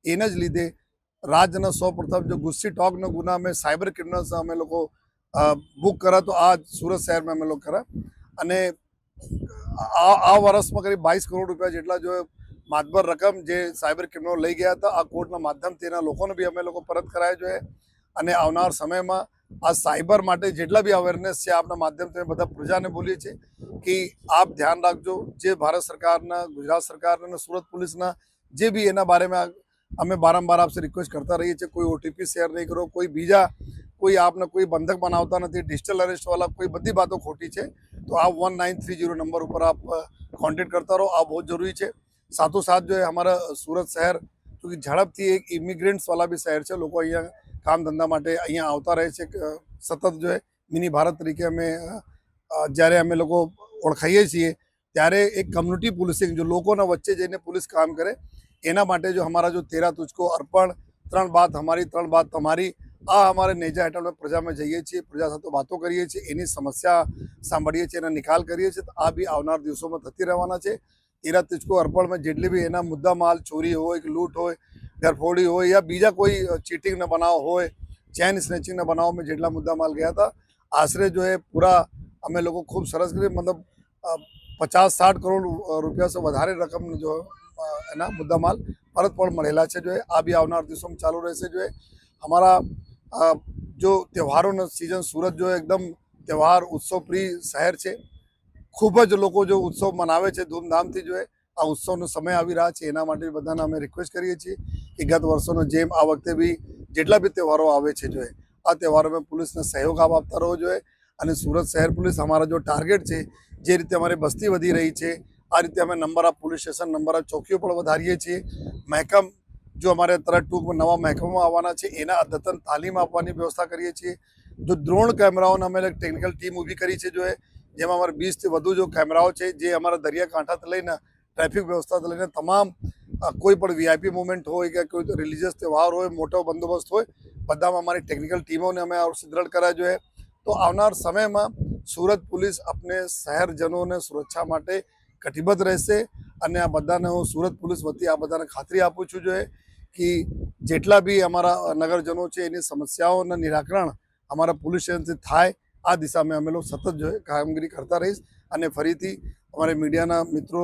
એના જ લીધે રાજ્યના સૌપ્રથમ જો ગુસ્સી ટોકના ગુના અમે સાયબર ક્રિમિનલ્સ અમે લોકો બુક કરા તો આ સુરત શહેરમાં અમે લોકો કરા. અને આ વર્ષમાં કરીબ 22 કરોડ રૂપિયા જેટલા જો માતબર રકમ જે સાયબર ક્રિમિનલ લઈ ગયા હતા આ કોર્ટના માધ્યમથી એના લોકોને બી અમે લોકો પરત કરાયા જોઈએ. અને આવનાર સમયમાં આ સાયબર માટે જેટલા બી અવેરનેસ છે આપના માધ્યમથી બધા પ્રજાને બોલીએ છીએ કે આપ ધ્યાન રાખજો. જે ભારત સરકારના, ગુજરાત સરકારના અને સુરત પોલીસના જે બી એના બારેમાં અમે વારંવાર આપસે રિક્વેસ્ટ કરતા રહીએ છીએ. કોઈ ઓટીપી શેર નહીં કરો, કોઈ બીજા કોઈ આપને કોઈ બંધક બનાવતા નથી, ડિજિટલ અરેસ્ટવાળા કોઈ બધી બાતો ખોટી છે. તો આ 1930 નંબર ઉપર આપ કોન્ટેક્ટ કરતા રહો. આ બહુ જરૂરી છે. સાથોસાથ જો हमारा सूरत शहर क्योंकि ઝડપથી એક ઇમિગ્રન્ટ્સવાળા બી શહેર છે. લોકો અહીંયા કામ ધંધા માટે અહીંયા આવતા રહે છે સતત. જો મિની ભારત તરીકે અમે જ્યારે અમે લોકો ઓળખાઈએ છીએ ત્યારે એક કમ્યુનિટી પોલીસિંગ જો લોકોના વચ્ચે જઈને પોલીસ કામ કરે એના માટે જો हमारा जो 13 तुझको अर्पण, 3 बात हमारी 3 बात તમારી આ અમારે નેજા હેઠળ પ્રજામાં જઈએ છીએ, પ્રજા સાથે વાતો કરીએ છીએ, એની સમસ્યા સાંભળીએ છીએ, એના નિકાલ કરીએ છીએ. તો આ બી આવનાર દિવસોમાં થતી રહેવાના છે. 13 तुझको અર્પણમાં જેટલી બી એના મુદ્દા માલ ચોરી હોય કે લૂંટ હોય, ઘરફોડી હોય યા બીજા કોઈ ચીટિંગના બનાવ હોય, ચેન સ્નેચિંગના બનાવમાં જેટલા મુદ્દા માલ ગયા હતા આશરે જો એ પૂરા અમે લોકો ખૂબ સરસ કરી મતલબ 50-60 કરોડ રૂપિયા से વધારે રકમ જો એના મુદ્દા માલ પરત પણ મળેલા છે. જો આ બી આવનાર દિવસોમાં ચાલુ રહેશે. જો हमारा जो त्योहारों सीजन सूरत जो एकदम त्यौहार उत्सव प्रिय शहर है. खूब ज लोग जो उत्सव मनावे छे धूमधाम थी. जो आ उत्सव समय આવી રહ્યા છે એના માટે બધાને અમે રિક્વેસ્ટ કરીએ છીએ કે ગત વર્ષોનો જેમ આ વખતે બી જેટલા બી તહેવારો આવે છે જો આ તહેવારોમાં પોલીસને સહયોગ આપતા રહો જોઈએ. અને સુરત શહેર પોલીસ અમારા જો ટાર્ગેટ છે જે રીતે અમારી બસ્તી વધી રહી છે આ રીતે અમે number of police station, number of ચોકીઓ પણ વધારીએ છીએ. મહેકમ जो हमारे तरह टूंकમાં નવા મહેકમો આવવાના છે એના અદ્યતન તાલીમ આપવાની વ્યવસ્થા કરીએ છીએ. જો ડ્રોન કેમેરાઓને અમે ટેકનિકલ ટીમ ઊભી કરી છે. જો જેમાં અમારે 20થી વધુ જો કેમેરાઓ છે જે અમારા દરિયાકાંઠાથી લઈને ટ્રાફિક વ્યવસ્થાથી લઈને તમામ કોઈ પણ વીઆઈપી મુવમેન્ટ હોય કે કોઈ રિલિજિયસ તહેવાર હોય, મોટો બંદોબસ્ત હોય, બધામાં અમારી ટેકનિકલ ટીમોને અમે સુદૃઢ કરાવી જોઈએ. તો આવનાર સમયમાં સુરત પોલીસ अपने શહેરજનોને સુરક્ષા માટે કટિબદ્ધ રહેશે. અને આ બધાને હું સુરત પોલીસ વતી આ બધાને ખાતરી આપું છું જો कि જેટલા બી અમારા નગરજનો છે એની સમસ્યાઓના નિરાકરણ અમારા પોલીસ સ્ટેશનથી થાય આ દિશામાં અમે લોકો સતત જો કામગીરી કરતા રહીશ. અને ફરીથી અમારે મીડિયાના મિત્રો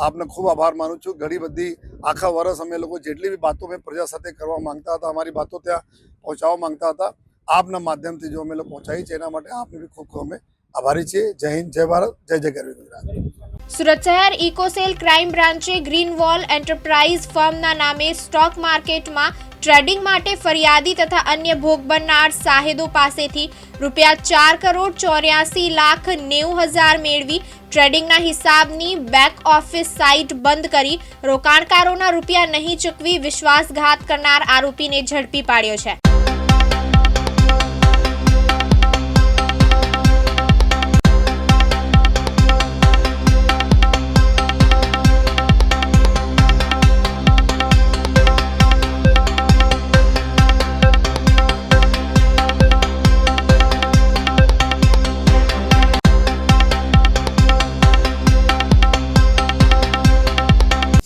આપને ખૂબ આભાર માનું છું. ઘણી બધી આખા વર્ષ અમે લોકો જેટલી બી બાતો મેં પ્રજા સાથે કરવા માંગતા હતા, અમારી બાતો ત્યાં પહોંચાડવા માંગતા હતા, આપના માધ્યમથી જો અમે લોકો પહોંચાડી છે એના માટે આપને બી ખૂબ ખૂબ અમે આભારી છીએ. જય હિન્દ, જય ભારત, જય જય ગરવી ગુજરાત. સુરત શહેર ઇકોસેલ ક્રાઇમ બ્રાન્ચે ગ્રીન વોલ એન્ટરપ્રાઇઝ ફર્મના નામે સ્ટોક માર્કેટમાં ટ્રેડિંગ માટે ફરિયાદી તથા અન્ય ભોગ બનનાર સાહેદો પાસેથી ₹4,84,90,000 મેળવી ટ્રેડિંગના હિસાબની બેક ઓફિસ સાઇટ બંધ કરી રોકાણકારોના રૂપિયા નહીં ચૂકવી વિશ્વાસઘાત કરનાર આરોપીને ઝડપી પાડ્યો છે.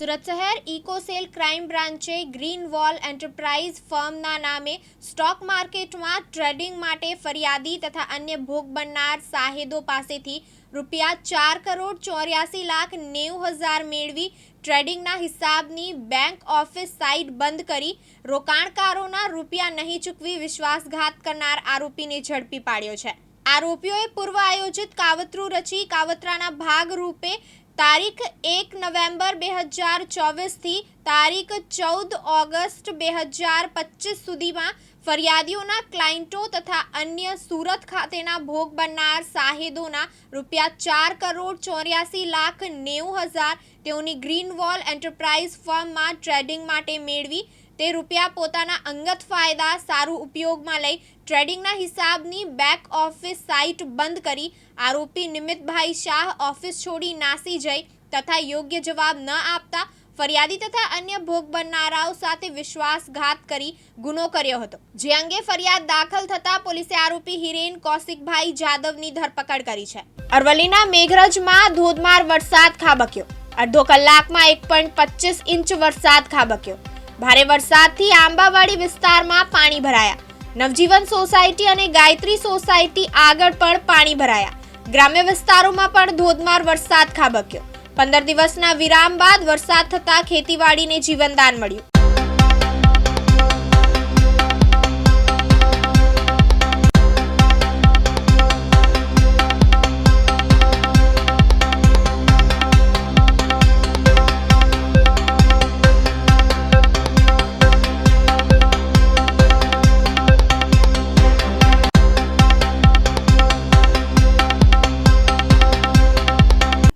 સુરત શહેર ઇકોસેલ ક્રાઇમ બ્રાન્ચે ગ્રીન વોલ એન્ટરપ્રાઇઝ ફર્મના નામે સ્ટોક માર્કેટમાં ટ્રેડિંગ માટે ફરિયાદી તથા અન્ય ભોગ બનનાર સાહેદો પાસેથી ₹4,84,90,000 મેળવી ટ્રેડિંગના હિસાબની બેંક ઓફિસ સાઇટ બંધ કરી રોકાણકારોના રૂપિયા નહીં ચૂકવી વિશ્વાસઘાત કરનાર આરોપીને ઝડપી પાડ્યો છે. આરોપીઓએ પૂર્વ આયોજિત કાવતરું રચી કાવતરાના ભાગરૂપે તારીખ 1 નવેમ્બર 2024 થી તારીખ 14 ઓગસ્ટ 2025 સુધીમાં ફરિયાદીઓના ક્લાયન્ટો તથા અન્ય સુરત ખાતેના ભોગ બનનાર સાહેદોના ₹4,84,90,000 તેઓની ગ્રીન વોલ એન્ટરપ્રાઇઝ ફર્મમાં ટ્રેડિંગ માટે મેળવી તે રૂપિયા પોતાના અંગત ફાયદા સારું ઉપયોગમાં લઈ ટ્રેડિંગના હિસાબની બેક ઓફિસ સાઇટ બંધ કરી આરોપી નિમિતભાઈ શાહ ઓફિસ છોડી નાસી જઈ તથા યોગ્ય જવાબ ન આપતા ફરિયાદી તથા અન્ય ભોગ બનનારાઓ સાથે વિશ્વાસઘાત કરી ગુનો કર્યો હતો, જે અંગે ફરિયાદ દાખલ થતા પોલીસે આરોપી હિરેન કૌશિકભાઈ જાદવની ધરપકડ કરી છે. અરવલ્લીના મેઘરજમાં ધોધમાર વરસાદ ખાબક્યો. અડધો કલાકમાં 1.25 ઇંચ વરસાદ ખાબક્યો. ભારે વરસાદથી આંબાવાડી વિસ્તારમાં પાણી ભરાયા. નવજીવન સોસાયટી અને ગાયત્રી સોસાયટી આગળ પણ પાણી ભરાયા. ગ્રામ્ય વિસ્તારોમાં પણ ધોધમાર વરસાદ ખાબક્યો. 15 દિવસના વિરામ બાદ વરસાદ થતા ખેતીવાડીને જીવનદાન મળ્યું.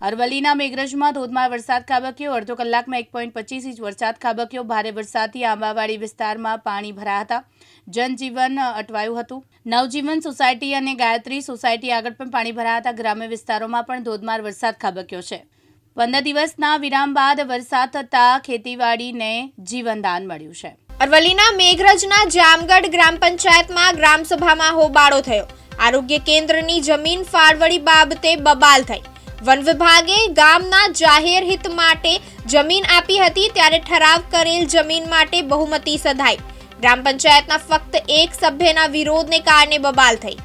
અરવલ્લીના મેઘરજમાં ધોધમાર વરસાદ ખાબક્યો. અડધો કલાકમાં 1.25 ઇંચ વરસાદ ખાબક્યો. ભારે વરસાદથી આંબાવાડી વિસ્તારમાં પાણી ભરાયા હતા. જનજીવન અટવાયું હતું. નવજીવન સોસાયટી અને ગાયત્રી સોસાયટી આગળ પણ પાણી ભરાયા હતા. ગ્રામ્ય વિસ્તારોમાં પણ ધોધમાર વરસાદ ખાબક્યો છે. 15 દિવસના વિરામ બાદ વરસાદ થતા ખેતીવાડીને જીવનદાન મળ્યું છે. અરવલ્લીના મેઘરજના જામગઢ ગ્રામ પંચાયતમાં ગ્રામસભામાં હોબાળો થયો. આરોગ્ય કેન્દ્રની જમીન ફાળવણી બાબતે બબાલ થઈ. વન વિભાગે ગામના જાહેર હિત માટે જમીન આપી હતી, ત્યારે ઠરાવ કરેલ જમીન માટે બહુમતી સધાઈ. ગ્રામ પંચાયતના ફક્ત એક સભ્યના વિરોધને કારણે બબાલ થઈ.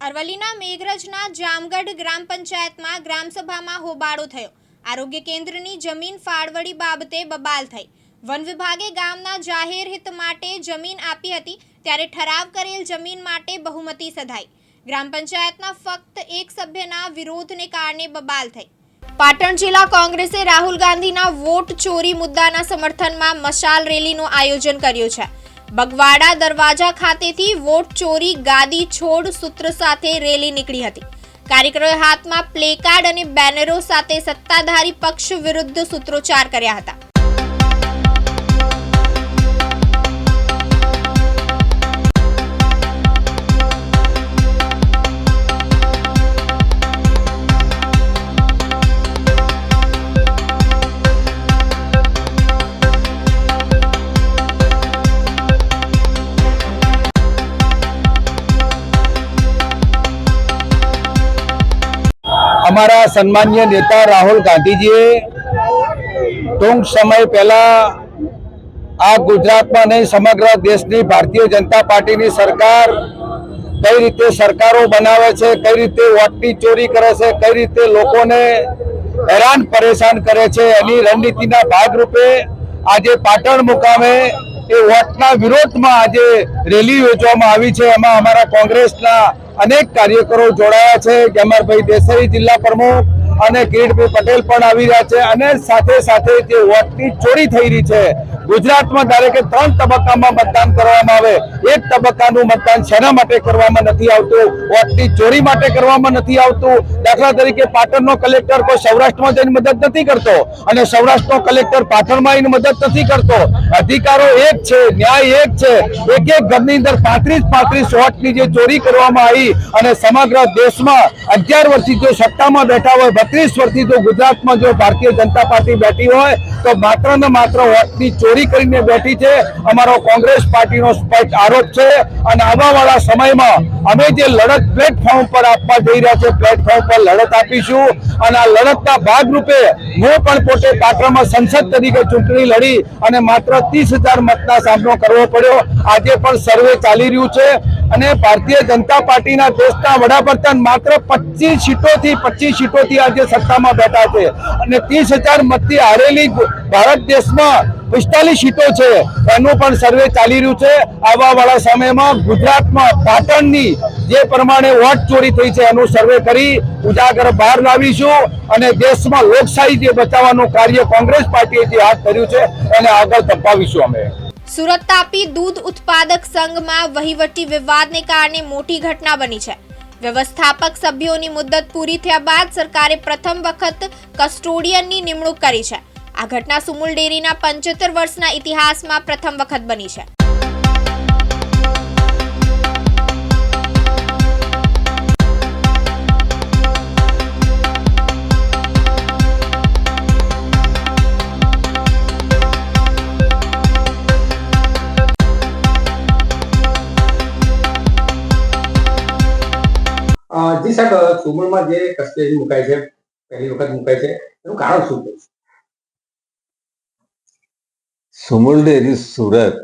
અરવલ્લીના મેઘરજના જામગઢ ગ્રામ પંચાયતમાં ગ્રામસભામાં હોબાળો થયો. આરોગ્ય કેન્દ્રની જમીન ફાળવણી બાબતે બબાલ થઈ. વન વિભાગે ગામના જાહેર હિત માટે જમીન આપી હતી, ત્યારે ઠરાવ કરેલ જમીન માટે બહુમતી સધાઈ. ગ્રામ પંચાયતના ફક્ત એક સભ્યના વિરોધને કારણે બબાલ થઈ. પાટણ જિલ્લા કોંગ્રેસે રાહુલ ગાંધીના વોટ ચોરી મુદ્દાના સમર્થનમાં મશાલ રેલીનું આયોજન કર્યું છે. બગવાડા દરવાજા ખાતેથી વોટ ચોરી ગાદી છોડ સૂત્ર સાથે રેલી નીકળી હતી. કાર્યકરોએ હાથમાં પ્લેકાર્ડ અને બેનરો સાથે સત્તાધારી પક્ષ વિરુદ્ધ સૂત્રોચ્ચાર કર્યા હતા. અમારા સન્માનીય નેતા રાહુલ ગાંધીજીએ ટૂંક સમય પહેલા આ ગુજરાતમાં નહીં સમગ્ર દેશની ભારતીય જનતા પાર્ટીની સરકાર કઈ રીતે સરકારો બનાવે છે, કઈ રીતે વોટની ચોરી કરે છે, કઈ રીતે લોકોને હેરાન પરેશાન કરે છે, એની રણનીતિના ભાગરૂપે આજે પાટણ મુકામે એ વોટના વિરોધમાં આજે રેલી યોજવામાં આવી છે. એમાં અમારા કોંગ્રેસના અનેક કાર્યકરો જોડાયા છે. ગેમરભાઈ દેસાઈ જિલ્લા પ્રમુખ અને કિરીટભાઈ પટેલ પણ આવી રહ્યા છે. અને સાથે સાથે જે વોટની ચોરી થઈ રહી છે ગુજરાતમાં, ધારે કે 3 તબક્કામાં મતદાન કરવામાં આવે, એક તબક્કાનું મતદાન શેના માટે કરવામાં નથી આવતું? વોટની ચોરી માટે કરવામાં નથી આવતું. દાખલા તરીકે પાટણનો કલેક્ટર કોઈ સૌરાષ્ટ્રમાં જઈને મદદ નથી કરતો અને સૌરાષ્ટ્રનો કલેક્ટર પાટણમાં આવીને મદદ નથી કરતો. અધિકારો એક છે, ન્યાય એક છે. એક ઘરની અંદર 35 વોટની જે ચોરી કરવામાં આવી અને સમગ્ર દેશમાં 11 વર્ષથી જો સત્તામાં બેઠા હોય 35 વર્ષથી જો ગુજરાતમાં જો ભારતીય જનતા પાર્ટી બેઠી હોય તો માત્ર ને માત્ર વોટની ચોરી કરીને બેઠી છે. અમારો કોંગ્રેસ પાર્ટીનો સ્પષ્ટ આરોપ છે અને આવવાવાળા સમયમાં અમે જે લડત પ્લેટફોર્મ પર આપવા જઈ રહ્યા છે, પ્લેટફોર્મ પર લડત આપીશું અને આ લડતના ભાગરૂપે હું પણ પોતે પાટણમાં સંસદ તરીકે ચૂંટણી લડી અને માત્ર 30,000 મતના સામનો કરવો પડ્યો. આજે પણ સર્વે ચાલી રહ્યું છે અને ભારતીય જનતા પાર્ટીના દેશના વડાપ્રધાન માત્ર 25 સીટોથી આજે સત્તામાં બેઠા છે અને 30,000 મતથી હારેલી ભારત દેશમાં 45 સીટો છે. એનું પણ સર્વે ચાલી રહ્યું છે. આવવાવાળા સમયમાં ગુજરાતમાં પાટણની જે પ્રમાણે વોટ ચોરી થઈ છે એનું સર્વે કરી ઉજાગર બહાર લાવીશું અને દેશમાં લોકશાહી જે બચાવવાનું કાર્ય કોંગ્રેસ પાર્ટીએ જે હાથ ધર્યું છે એને આગળ ધપાવીશું અમે. સુરત તાપી દૂધ ઉત્પાદક સંઘમાં વહીવટી વિવાદને કારણે મોટી ઘટના બની છે. વ્યવસ્થાપક સભ્યોની મુદ્દત પૂરી થયા બાદ સરકારે પ્રથમ વખત કસ્ટોડિયનની નિમણૂક કરી છે. આ ઘટના સુમુલ ડેરીના 75 વર્ષના ઇતિહાસમાં પ્રથમ વખત બની છે. જી સાહેબ, સુમુલમાં જે કસ્ટડી મુકાય છે, પહેલી વખત મુકાય છે, એનું કારણ શું છે? સુમુલ ડેરી સુરત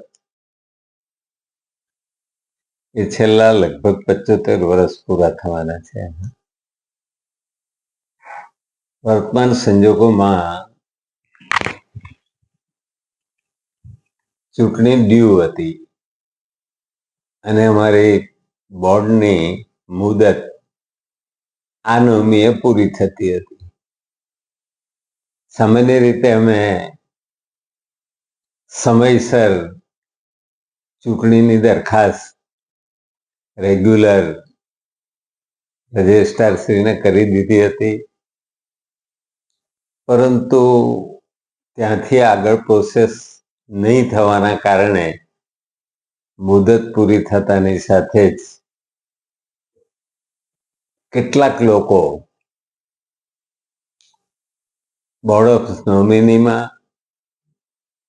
એ છેલ્લા લગભગ 75 વર્ષ પૂરા થવાના છે. વર્તમાન સંજોગોમાં ચૂંટણી ડ્યુ હતી અને અમારી બોર્ડની મુદત આ નવમીએ પૂરી થતી હતી. સામાન્ય રીતે અમે સમયસર ચૂંટણીની દરખાસ્ત રેગ્યુલર રજિસ્ટ્રારશ્રીને કરી દીધી હતી, પરંતુ ત્યાંથી આગળ પ્રોસેસ નહીં થવાના કારણે મુદત પૂરી થતાની સાથે જ કેટલાક લોકો બોર્ડ ઓફ નોમિનીમાં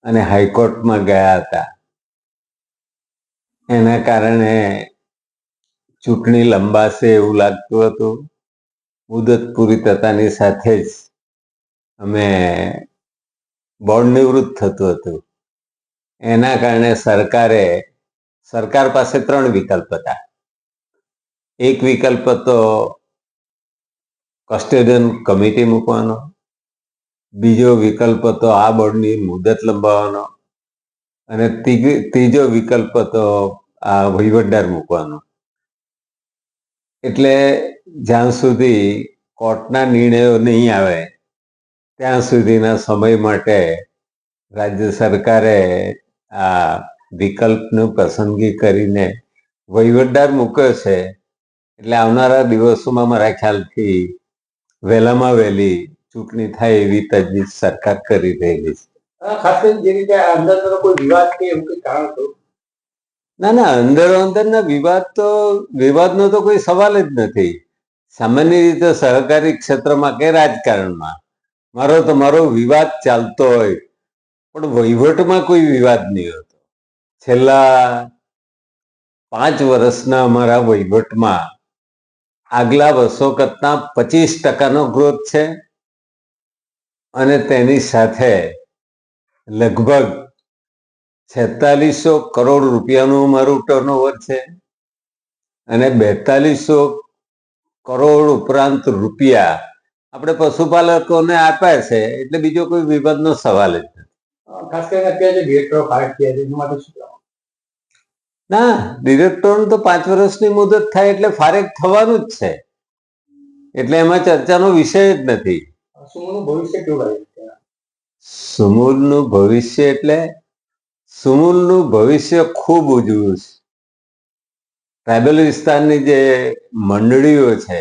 અને હાઈકોર્ટમાં ગયા હતા. એના કારણે ચૂંટણી લંબાશે એવું લાગતું હતું. મુદત પૂરી થતાની સાથે જ અમે બોર્ડ નિવૃત્ત થતું હતું. એના કારણે સરકાર પાસે 3 વિકલ્પ હતા. એક વિકલ્પ તો કસ્ટોડિયન કમિટી મૂકવાનો, બીજો વિકલ્પ તો આ બોર્ડની મુદત લંબાવવાનો અને ત્રીજો વિકલ્પ તો આ વહીવટદાર મૂકવાનો. એટલે જ્યાં સુધી કોર્ટના નિર્ણયો નહીં આવે ત્યાં સુધીના સમય માટે રાજ્ય સરકારે આ વિકલ્પનું પસંદગી કરીને વહીવટદાર મૂક્યો છે. એટલે આવનારા દિવસોમાં મારા ખ્યાલથી વહેલામાં વહેલી ચૂંટણી થાય એવી તજવીજ સરકાર કરી રહેલી છે. ખાસ કરીને જે રીતે અંદરનો કોઈ વિવાદ કે એવું કંઈ કારણ હતું? ના, અંદરના વિવાદનો તો કોઈ સવાલ જ નથી. સામાન્ય રીતે સહકારી ક્ષેત્રમાં કે રાજકારણમાં મારો વિવાદ ચાલતો હોય, પણ વહીવટમાં કોઈ વિવાદ નહીં હતો. છેલ્લા 5 વર્ષના અમારા વહીવટમાં આગલા વર્ષો કરતા 25% ગ્રોથ છે અને તેની સાથે લગભગ 4600 કરોડ રૂપિયાનું અમારું ટર્નઓવર છે અને 4200 કરોડ ઉપરાંત રૂપિયા આપણે પશુપાલકોને આપ્યા છે. એટલે બીજો કોઈ વિવાદનો સવાલ જ નથી. ખાસ કરીને અત્યારે જે ડિરેક્ટરો ફાળક થયા છે એના માટે શું કહેવાનું? ના, ડિરેક્ટરનું તો 5 વર્ષની મુદત થાય એટલે ફારેક થવાનું જ છે. એટલે એમાં ચર્ચાનો વિષય જ નથી. સુમુલનું ભવિષ્ય કેવું લાગે છે? સુમુલનું ભવિષ્ય ખૂબ ઉજળું છે. ટ્રાઇબલ વિસ્તારની જે મંડળીઓ છે,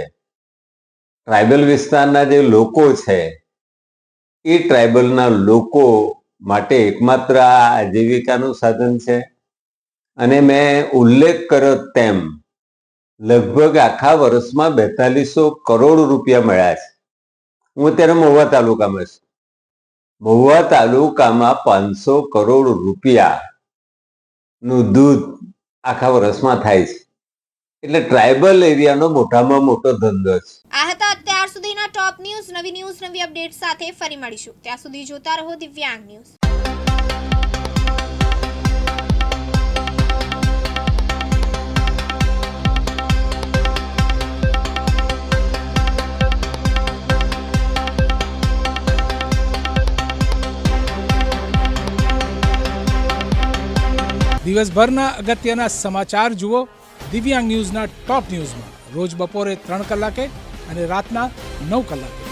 ટ્રાઇબલ વિસ્તારના જે લોકો છે, એ ટ્રાઇબલના લોકો માટે એકમાત્ર આ આજીવિકાનું સાધન છે. અને મેં ઉલ્લેખ કર્યો તેમ લગભગ આખા વર્ષમાં 4200 કરોડ રૂપિયા મળ્યા છે. હું અત્યારે મહુવા તાલુકામાં છું. મહુવા તાલુકામાં 500 કરોડ રૂપિયાનું દૂધ આખા વર્ષમાં થાય છે. એટલે ટ્રાઇબલ એરિયાનો મોટામાં મોટો ધંધો છે. આ હતા અત્યાર સુધીના ટોપ ન્યૂઝ. નવી અપડેટ સાથે ફરી મળીશું. ત્યાં સુધી જોતા રહો દિવ્યાંગ ન્યૂઝ. દિવસભરના અગત્યના સમાચાર જુઓ દિવ્યાંગ ન્યૂઝના ટોપ ન્યૂઝમાં રોજ બપોરે 3 કલાકે અને રાતના 9 કલાકે.